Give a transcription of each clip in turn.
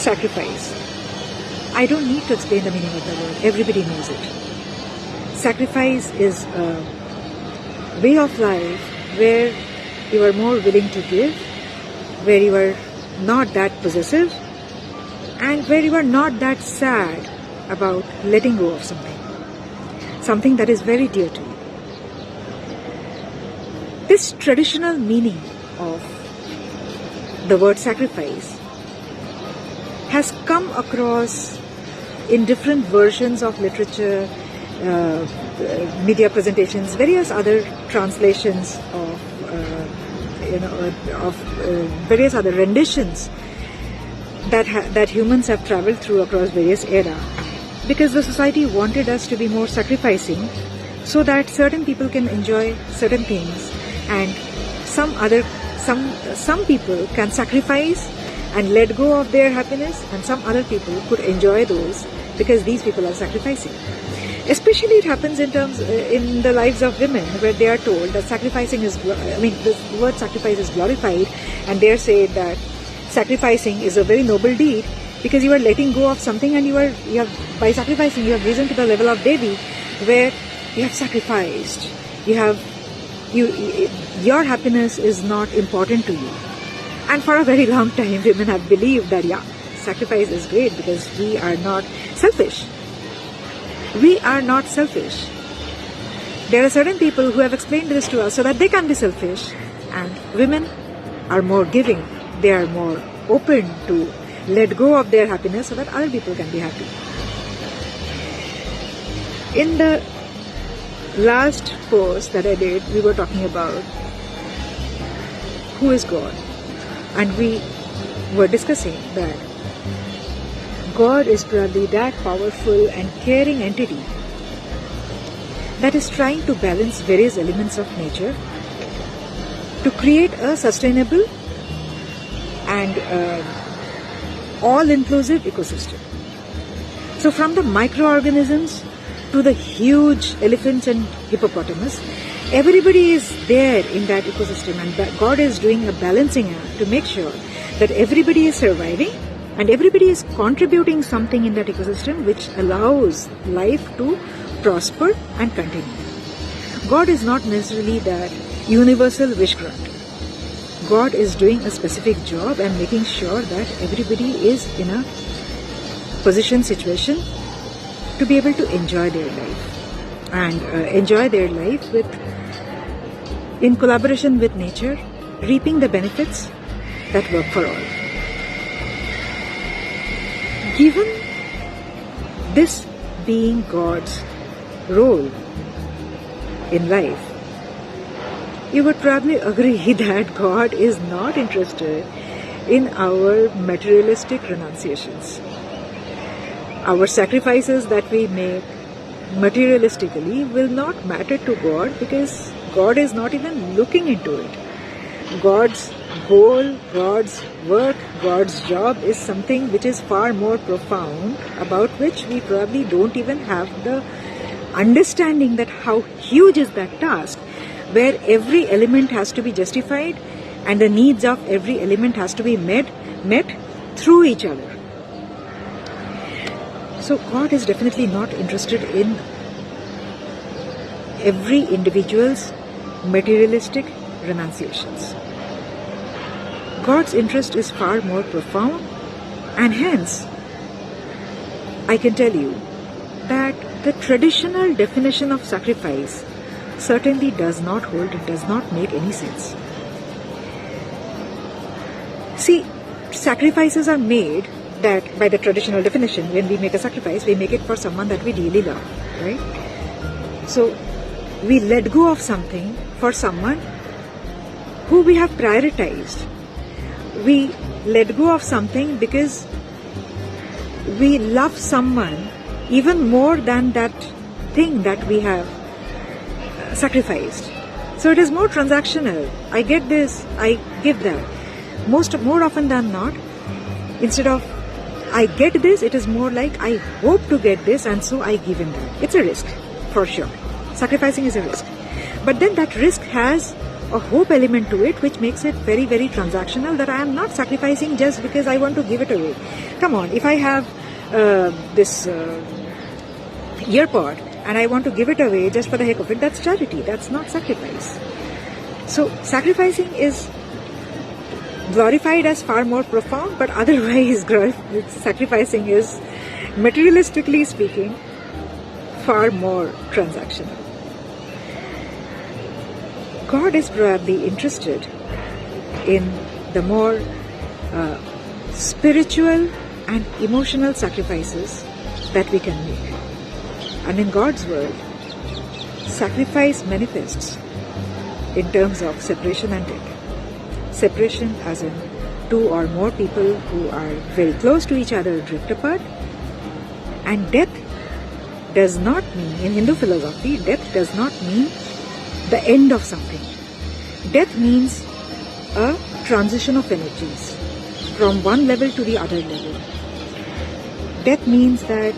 sacrifice. I don't need to explain the meaning of the word. Everybody knows it. Sacrifice is a way of life where you are more willing to give, where you are not that possessive, and where you are not that sad about letting go of something that is very dear to you. This traditional meaning of the word sacrifice has come across in different versions of literature, media presentations, various other translations of various other renditions that humans have traveled through across various eras, because the society wanted us to be more sacrificing so that certain people can enjoy certain things and some people can sacrifice and let go of their happiness, and some other people could enjoy those because these people are sacrificing. Especially it happens in the lives of women, where they are told that the word sacrifice is glorified, and they are said that sacrificing is a very noble deed because you are letting go of something, and by sacrificing you have risen to the level of Devi, where you have sacrificed. Your happiness is not important to you. And for a very long time, women have believed that, sacrifice is great because we are not selfish. We are not selfish. There are certain people who have explained this to us so that they can be selfish, and women are more giving. They are more open to let go of their happiness so that other people can be happy. In the last post that I did, we were talking about who is God, and we were discussing that God is probably that powerful and caring entity that is trying to balance various elements of nature to create a sustainable and all-inclusive ecosystem. So from the microorganisms to the huge elephants and hippopotamus, everybody is there in that ecosystem, and God is doing a balancing act to make sure that everybody is surviving and everybody is contributing something in that ecosystem which allows life to prosper and continue. God is not necessarily that universal wish grant. God is doing a specific job and making sure that everybody is in a situation to be able to enjoy their life, and enjoy their life in collaboration with nature, reaping the benefits that work for all. Given this being God's role in life, you would probably agree that God is not interested in our materialistic renunciations. Our sacrifices that we make materialistically will not matter to God, because God is not even looking into it. God's goal, God's work, God's job is something which is far more profound, about which we probably don't even have the understanding that how huge is that task, where every element has to be justified and the needs of every element has to be met through each other. So God is definitely not interested in every individual's materialistic renunciations. God's interest is far more profound, and hence I can tell you that the traditional definition of sacrifice certainly does not hold, it does not make any sense. See, sacrifices are made that by the traditional definition, when we make a sacrifice, we make it for someone that we really love, right? So we let go of something for someone who we have prioritized. We let go of something because we love someone even more than that thing that we have sacrificed. So it is more transactional. I get this, I give that. More often than not, instead of I get this, it is more like I hope to get this, and so I give him that. It's a risk, for sure. Sacrificing is a risk. But then that risk has a hope element to it, which makes it very, very transactional, that I am not sacrificing just because I want to give it away. Come on, if I have this earpod and I want to give it away just for the heck of it, that's charity, that's not sacrifice. So sacrificing is glorified as far more profound, but otherwise sacrificing is, materialistically speaking, far more transactional. God is probably interested in the more spiritual and emotional sacrifices that we can make. And in God's world, sacrifice manifests in terms of separation and death. Separation as in two or more people who are very close to each other drift apart. And death does not mean, in Hindu philosophy, death does not mean the end of something. Death means a transition of energies from one level to the other level. Death means that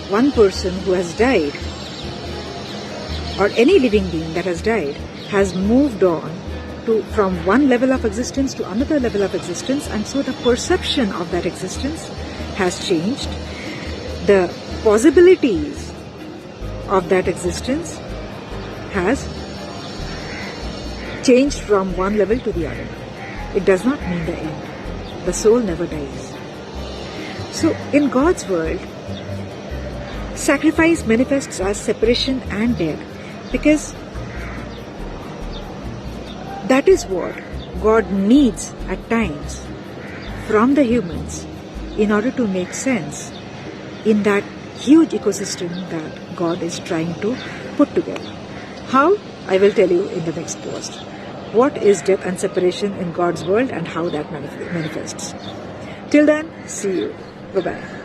one person who has died, or any living being that has died, has moved on from one level of existence to another level of existence, and so the perception of that existence has changed. The possibilities of that existence has changed from one level to the other. It does not mean the end. The soul never dies. So in God's world, sacrifice manifests as separation and death, because that is what God needs at times from the humans in order to make sense in that huge ecosystem that God is trying to put together. How? I will tell you in the next post. What is death and separation in God's world and how that manifests. Till then, see you. Bye-bye.